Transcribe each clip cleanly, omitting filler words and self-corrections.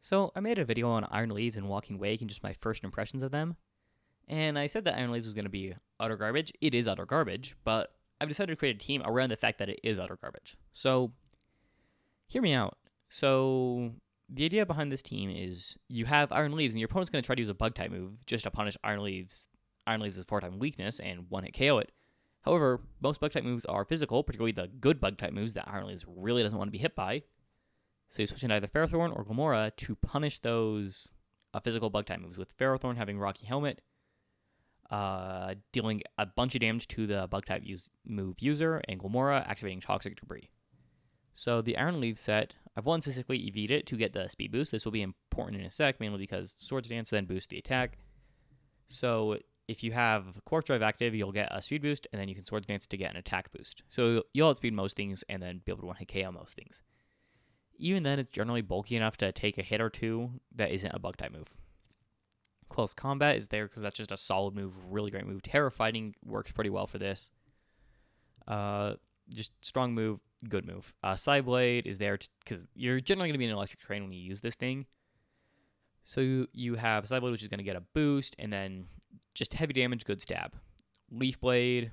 So I made a video on Iron Leaves and Walking Wake and just my first impressions of them. And I said that Iron Leaves was going to be utter garbage. It is utter garbage, but I've decided to create a team around the fact that it is utter garbage. So hear me out. So the idea behind this team is you have Iron Leaves and your opponent's going to try to use a bug type move just to punish Iron Leaves. Iron Leaves' 4-time weakness and one hit KO it. However, most bug type moves are physical, particularly the good bug type moves that Iron Leaves really doesn't want to be hit by. So you switch into either Ferrothorn or Glimmora to punish those physical bug type moves, with Ferrothorn having Rocky Helmet, dealing a bunch of damage to the bug type move user, and Glimmora activating Toxic Debris. So the Iron Leaf set, I've one specifically EV'd it to get the speed boost. This will be important in a sec, mainly because Swords Dance then boosts the attack. So if you have Quark Drive active, you'll get a speed boost, and then you can Swords Dance to get an attack boost. So you'll outspeed most things, and then be able to one-hit KO most things. Even then, it's generally bulky enough to take a hit or two that isn't a bug type move. Close Combat is there because that's just a solid move, really great move. Terror Fighting works pretty well for this. Just strong move, good move. Psyblade is there because you're generally going to be in an electric terrain when you use this thing. So you have Psyblade, which is going to get a boost, and then just heavy damage, good stab. Leaf Blade,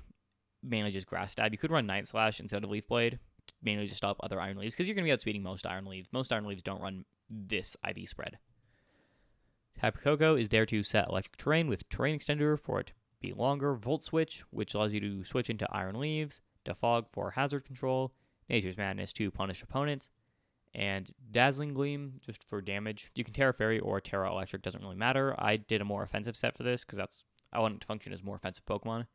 mainly just grass stab. You could run Night Slash instead of Leaf Blade, mainly to stop other Iron Leaves, because you're going to be outspeeding most Iron Leaves. Most Iron Leaves don't run this IV spread. Hyper Coco is there to set electric terrain with Terrain Extender for it to be longer. Volt Switch, which allows you to switch into Iron Leaves. Defog for hazard control. Nature's Madness to punish opponents. And Dazzling Gleam just for damage. You can Terra Fairy or Terra Electric, doesn't really matter. I did a more offensive set for this because I want it to function as more offensive Pokemon.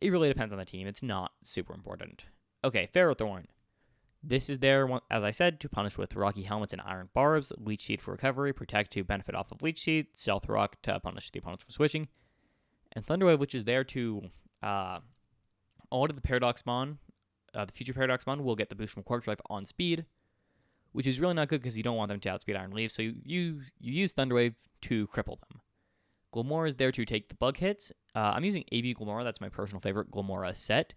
It really depends on the team. It's not super important. Okay, Ferrothorn. This is there, as I said, to punish with Rocky Helmets and Iron Barbs, Leech Seed for recovery, Protect to benefit off of Leech Seed, Stealth Rock to punish the opponents for switching, and Thunderwave, which is there to all of the Paradox Mon, the future Paradox Mon will get the boost from Quark Drive on speed, which is really not good because you don't want them to outspeed Iron Leaves, so you use Thunderwave to cripple them. Glimmora is there to take the bug hits. I'm using AV Glimmora, that's my personal favorite Glimmora set.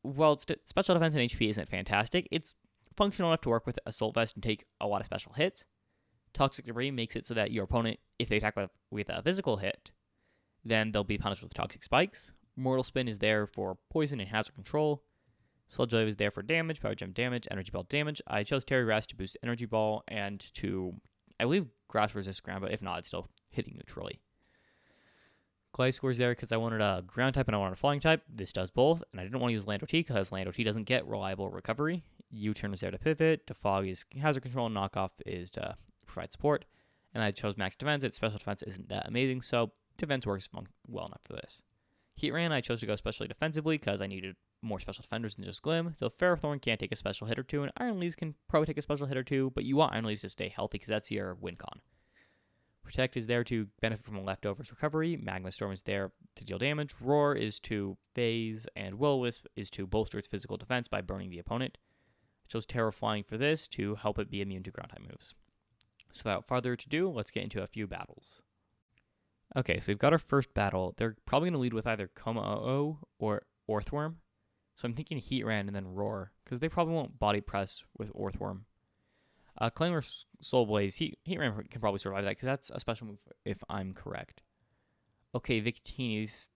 While special defense and HP isn't fantastic, it's functional enough to work with Assault Vest and take a lot of special hits. Toxic Debris makes it so that your opponent, if they attack with a physical hit, then they'll be punished with Toxic Spikes. Mortal Spin is there for poison and hazard control. Sludge Wave is there for damage, Power Gem damage, Energy Ball damage. I chose Terry Rest to boost Energy Ball and to, I believe, Grass resist ground, but if not, it's still hitting neutrally. Gliscor is there because I wanted a ground type and I wanted a flying type. This does both, and I didn't want to use Lando T because Lando T doesn't get reliable recovery. U-turn is there to pivot. Defog is hazard control, and knockoff is to provide support. And I chose max defense. Its special defense isn't that amazing, so defense works well enough for this. Heat Ran, I chose to go especially defensively because I needed more special defenders than just Glim. So Ferrothorn can't take a special hit or two, and Iron Leaves can probably take a special hit or two, but you want Iron Leaves to stay healthy because that's your win con. Protect is there to benefit from a leftovers recovery. Magma Storm is there to deal damage. Roar is to phase, and Will-O-Wisp is to bolster its physical defense by burning the opponent. I chose Terror Flying for this to help it be immune to ground type moves. So without further ado, let's get into a few battles. Okay, so we've got our first battle. They're probably going to lead with either Kommo-o or Orthworm. So I'm thinking Heat Ran and then Roar, because they probably won't body press with Orthworm. Claimer Soul Blaze, Heat Ran can probably survive that because that's a special move if I'm correct. Okay, Victini's,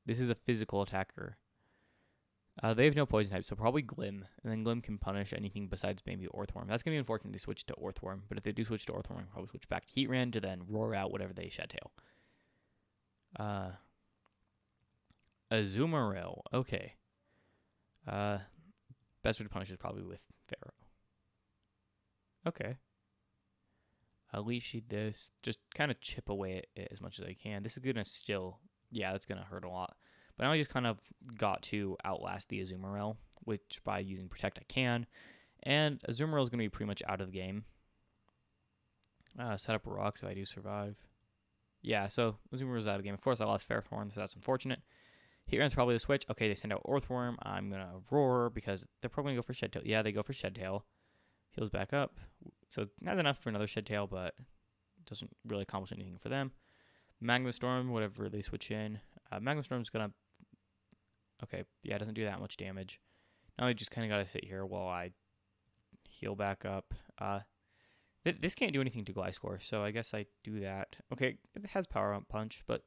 this is a physical attacker. They have no poison type, so probably Glim, and then Glim can punish anything besides maybe Orthworm. That's going to be unfortunate if they switch to Orthworm, but if they do switch to Orthworm, I'll probably switch back to Heat Ran to then roar out whatever they Shed Tail. Azumarill, okay. Best way to punish is probably with Pharaoh. Okay. I'll Leech Seed this. Just kind of chip away at it as much as I can. This is going to still, yeah, that's going to hurt a lot. But now I just kind of got to outlast the Azumarill, which by using Protect I can. And Azumarill is going to be pretty much out of the game. Set up rocks if I do survive. Yeah, so Azumarill's out of the game. Of course, I lost Ferrothorn, so that's unfortunate. Heat Ran's probably the switch. Okay, they send out Orthworm. I'm going to Roar because they're probably going to go for Shed Tail. Yeah, they go for Shed Tail. Heals back up. So that's enough for another Shed Tail, but doesn't really accomplish anything for them. Magma Storm, whatever they switch in. Magma Storm's going to... Okay, yeah, it doesn't do that much damage. Now I just kind of got to sit here while I heal back up. This can't do anything to Gliscor, so I guess I do that. Okay, it has Power Up Punch, but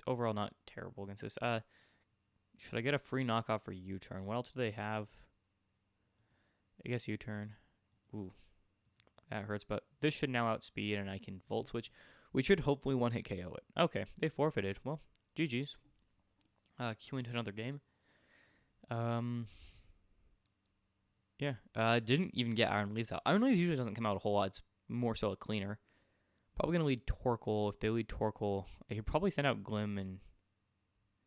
overall not terrible against this. Should I get a free knockoff for U-Turn? What else do they have? I guess U-Turn. Ooh, that hurts, but this should now outspeed, and I can Volt Switch. We should hopefully one-hit KO it. Okay, they forfeited. Well, GG's. Queue into another game. Yeah, didn't even get Iron Leaves out. Iron Leaves usually doesn't come out a whole lot. It's more so a cleaner. Probably going to lead Torkoal. If they lead Torkoal, I could probably send out Glim and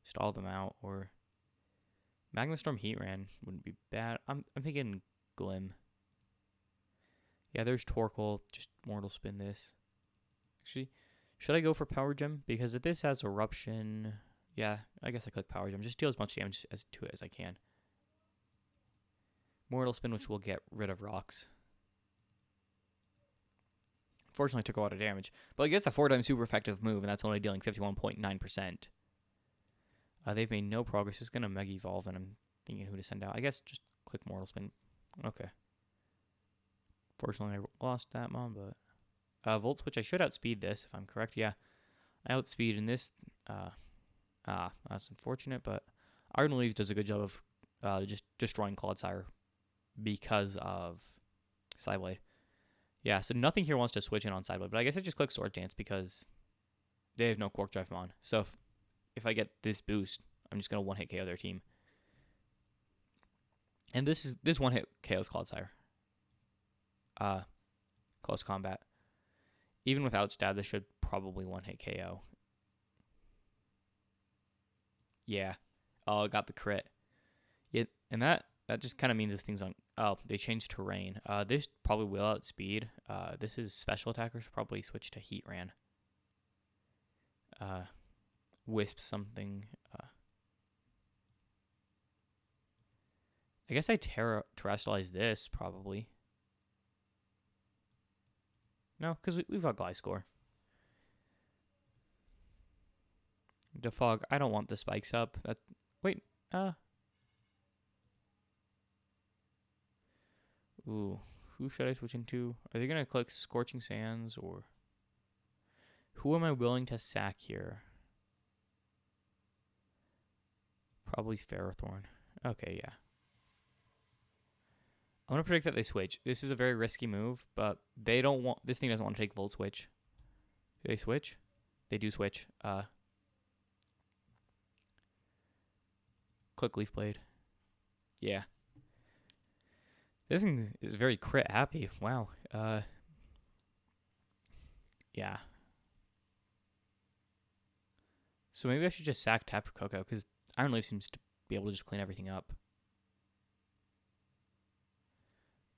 stall them out. Or Magma Storm Heatran wouldn't be bad. I'm thinking Glim. Yeah, there's Torkoal. Just Mortal Spin this. Actually, should I go for Power Gem? Because if this has Eruption... Yeah, I guess I click Power Gem. Just deal as much damage to it as I can. Mortal Spin, which will get rid of rocks. Fortunately, took a lot of damage. But I guess a 4-time super effective move, and that's only dealing 51.9%. They've made no progress. It's going to Mega Evolve, and I'm thinking who to send out. I guess just click Mortal Spin. Okay. Fortunately, I lost that one, but... Volt Switch, I should outspeed this, if I'm correct. Yeah, I outspeed in this... that's unfortunate, but Iron Leaves does a good job of just destroying Clodsire because of Psyblade. Yeah, so nothing here wants to switch in on Psyblade, but I guess I just click Sword Dance because they have no Quark Drive Mon. So if I get this boost, I'm just going to one-hit KO their team. And this one-hit KOs Clodsire. Close combat. Even without stab, this should probably one-hit KO. Yeah. Oh, I got the crit. Yeah, and that just kind of means this thing's on... Oh, they changed terrain. This probably will outspeed. This is special attackers. Probably switch to Heatran. Wisp something. I guess I terrestrialize this, probably. No, because we've got Gliscor. Defog, I don't want the spikes up. Wait, Ooh, who should I switch into? Are they going to click Scorching Sands, or... Who am I willing to sack here? Probably Ferrothorn. Okay, yeah. I'm going to predict that they switch. This is a very risky move, but they don't want... This thing doesn't want to take Volt Switch. Do they switch? They do switch. Click Leaf Blade. Yeah. This thing is very crit happy. Wow. Yeah. So maybe I should just sack Tapu Koko, because Iron Leaf seems to be able to just clean everything up.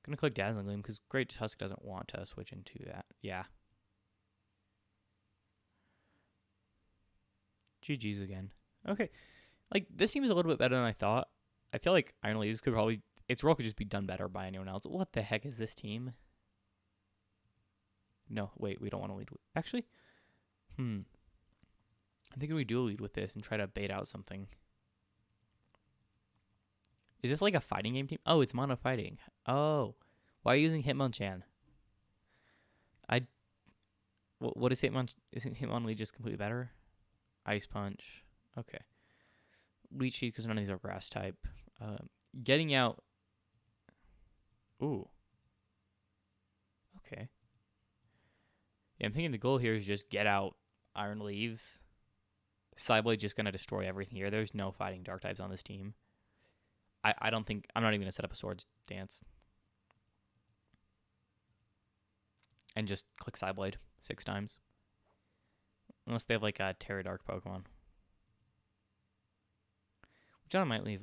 Gonna click Dazzling Gleam, because Great Tusk doesn't want to switch into that. Yeah. GG's again. Okay. Like, this seems a little bit better than I thought. I feel like Iron Leaves could probably... Its role could just be done better by anyone else. What the heck is this team? No, wait, we don't want to lead with... Actually, I think we do lead with this and try to bait out something. Is this like a fighting game team? Oh, it's mono fighting. Oh, why are you using Hitmonchan? What is Hitmon? Isn't Hitmonlee just completely better? Ice Punch. Okay. Leech Seed, because none of these are grass type. Getting out... Ooh. Okay. Yeah, I'm thinking the goal here is just get out Iron Leaves. Psyblade just going to destroy everything here. There's no fighting dark types on this team. I don't think... I'm not even going to set up a Swords Dance. And just click Psyblade 6 times. Unless they have like a Terra Dark Pokemon. Which I might leave...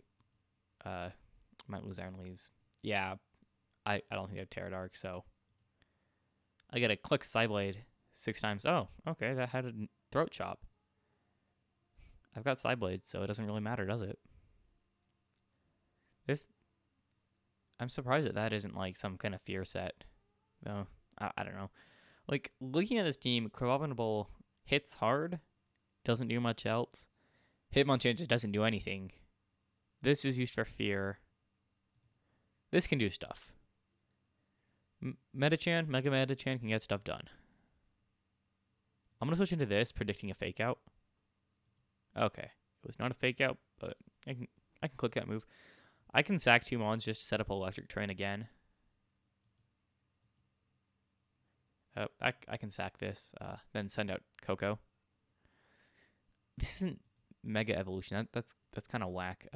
might lose Iron Leaves. Yeah, I don't think they have Terra Dark, so... I gotta click Psyblade 6 times. Oh, okay, that had a Throat Chop. I've got Psyblade, so it doesn't really matter, does it? I'm surprised that isn't like some kind of fear set. No, I don't know. Like, looking at this team, Crabominable hits hard, doesn't do much else. Hitmonchan just doesn't do anything. This is used for fear. This can do stuff. Metachan, Mega Metachan can get stuff done. I'm going to switch into this, predicting a fake out. Okay. It was not a fake out, but I can click that move. I can sack 2 mons just to set up Electric Train again. I can sack this, then send out Coco. This isn't Mega Evolution. That's kind of whack.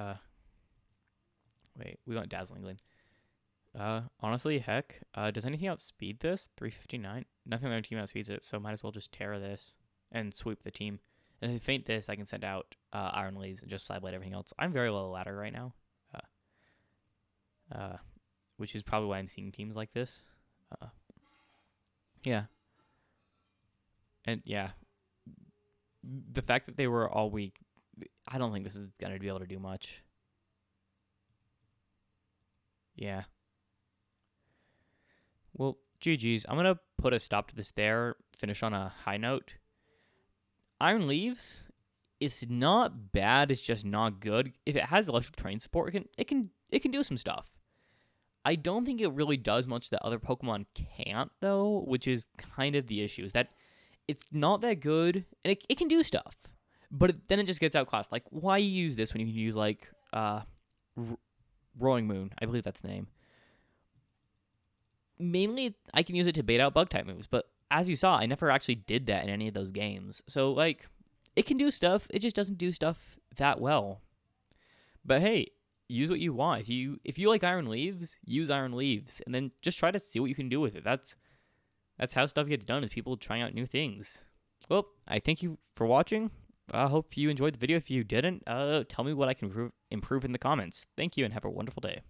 Wait, we want Dazzling Gleam. Honestly, heck, does anything outspeed this? 359? Nothing on their team outspeeds it, so might as well just Terra this and sweep the team. And if I feint this, I can send out Iron Leaves and just Sideblade everything else. I'm very low ladder right now, which is probably why I'm seeing teams like this. Yeah. And yeah, the fact that they were all weak, I don't think this is going to be able to do much. Yeah. Well, GG's. I'm going to put a stop to this there, finish on a high note. Iron Leaves, it's not bad, it's just not good. If it has Electric Train support, it can do some stuff. I don't think it really does much that other Pokemon can't, though, which is kind of the issue, is that it's not that good, and it can do stuff. But then it just gets outclassed. Like, why use this when you can use, like, Roaring Moon? I believe that's the name. Mainly, I can use it to bait out Bug-type moves, but as you saw, I never actually did that in any of those games. So, like, it can do stuff, it just doesn't do stuff that well. But hey, use what you want. If you like Iron Leaves, use Iron Leaves, and then just try to see what you can do with it. That's how stuff gets done, is people trying out new things. Well, I thank you for watching. I hope you enjoyed the video. If you didn't, tell me what I can improve in the comments. Thank you, and have a wonderful day.